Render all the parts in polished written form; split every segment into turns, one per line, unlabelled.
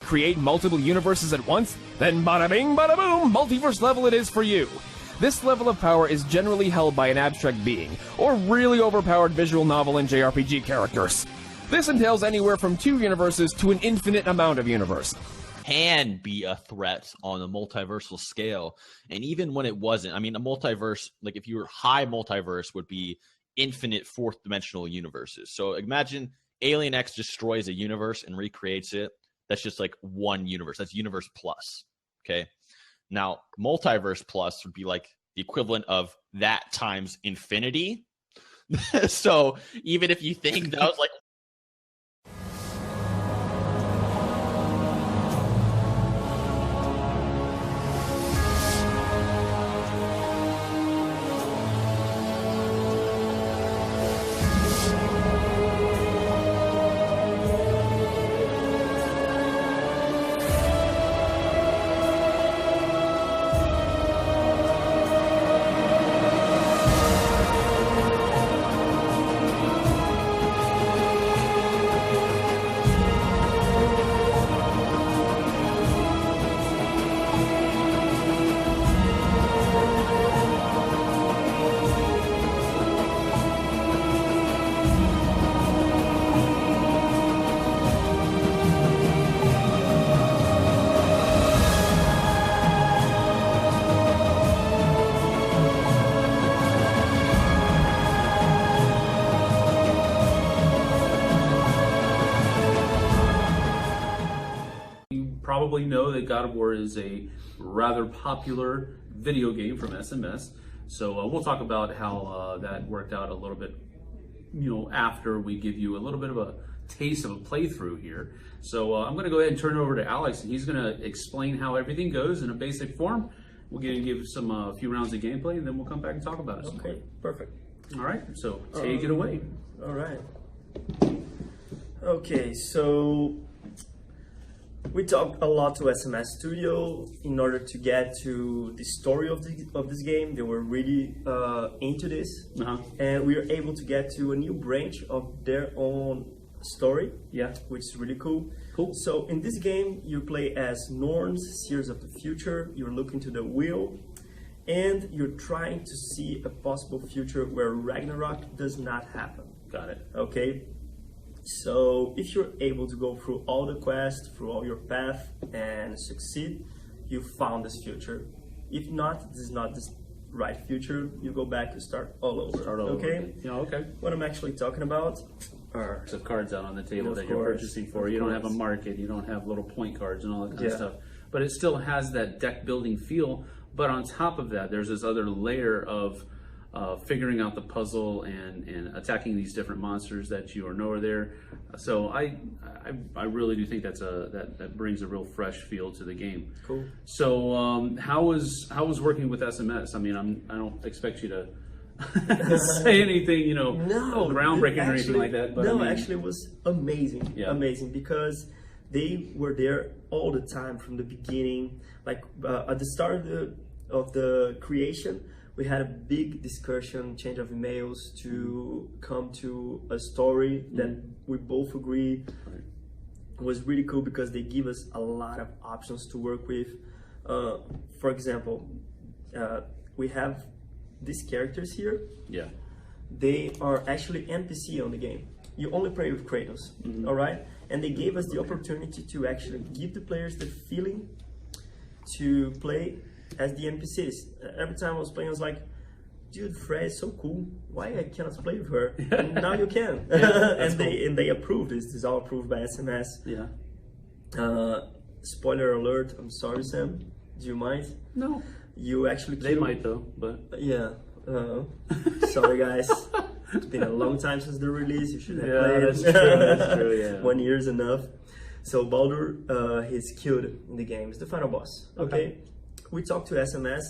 create multiple universes at once? Then bada bing, bada boom, multiverse level it is for you. This level of power is generally held by an abstract being, or really overpowered visual novel and JRPG characters. This entails anywhere from 2 universes to an infinite amount of universe.
Can be a threat on a multiversal scale, and even when it wasn't, I mean, a multiverse, like if you were high multiverse, would be infinite 4th dimensional universes. So imagine Alien X destroys a universe and recreates it. That's just like one universe. That's universe plus. Okay. Now, multiverse plus would be like the equivalent of that times infinity. So even if you think that was like,
probably know that God of War is a rather popular video game from SMS. So we'll talk about how that worked out a little bit, after we give you a little bit of a taste of a playthrough here. So I'm going to go ahead and turn it over to Alex, and he's going to explain how everything goes in a basic form. We're going to give some a few rounds of gameplay, and then we'll come back and talk about it.
Okay, perfect.
All right, so take it away.
All right. Okay, so we talked a lot to SMS Studio in order to get to the story of this game. They were really into this, and we were able to get to a new branch of their own story.
Yeah,
which is really cool.
Cool.
So in this game, you play as Norns, seers of the future. You're looking to the wheel, and you're trying to see a possible future where Ragnarok does not happen.
Got it.
Okay. So if you're able to go through all the quests, through all your path, and succeed, you found this future. If not, this is not the right future. You go back to start all over. Okay?
Yeah, okay.
What I'm actually talking about are
of cards out on the table that you're purchasing for. You don't have a market. You don't have little point cards and all that kind of stuff. But it still has that deck building feel. But on top of that, there's this other layer of figuring out the puzzle and attacking these different monsters that you know are there. So I really do think that brings a real fresh feel to the game.
Cool. So
how was working with SMS? I mean, I don't expect you to say anything, groundbreaking or anything like that. But
no, actually, it was amazing.
Yeah.
Amazing, because they were there all the time from the beginning. Like at the start of the creation, we had a big discussion, change of emails to come to a story that we both agree was really cool, because they give us a lot of options to work with. For example, we have these characters here.
Yeah.
They are actually NPC on the game. You only play with Kratos, all right? And they gave us the opportunity to actually give the players the feeling to play as the NPCs. Every time I was playing, I was like, dude, Fred is so cool. Why I cannot play with her? And now you can. And they approved this. This is all approved by SMS.
Yeah.
Spoiler alert. I'm sorry, Sam. Do you mind?
No.
You actually
They might though, but
yeah. Sorry, guys. It's been a long time since the release. You should have played.
That's true. That's true. Yeah.
1 year is enough. So Baldur, he's killed in the game. It's the final boss. Okay. We talked to SMS,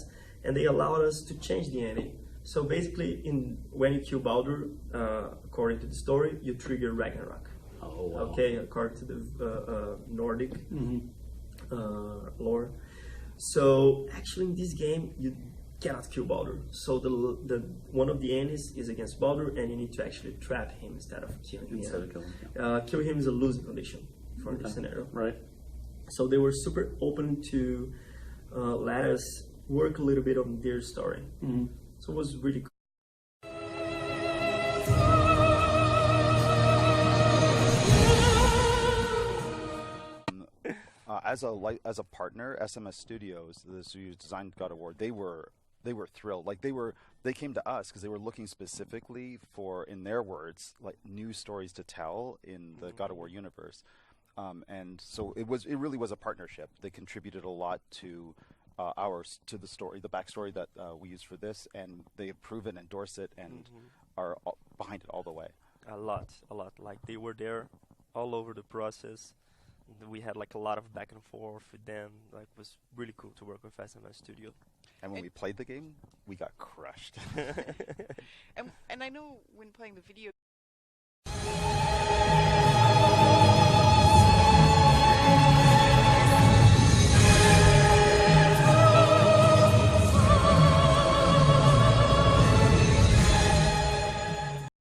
and they allowed us to change the ending. So basically, when you kill Baldur, according to the story, you trigger Ragnarok.
Oh, wow.
Okay, according to the Nordic lore. So actually, in this game, you cannot kill Baldur. So the one of the enemies is against Baldur, and you need to actually trap him instead of killing him.
Instead of killing him.
Kill him is a losing condition for this scenario.
Right.
So they were super open to let us work a little bit on their story. So it was really cool.
As a partner, SMS Studios, the studio designed God of War, they were thrilled. Like they came to us because they were looking specifically for, in their words, like new stories to tell in the God of War universe. And so it really was a partnership. They contributed a lot to to the story, the backstory that we use for this, and they approve it, endorse it, and are behind it all the way.
A lot. Like they were there all over the process. We had like a lot of back and forth with them. Like it was really cool to work with SMS Studio.
And when we played the game, we got crushed.
And I know when playing the video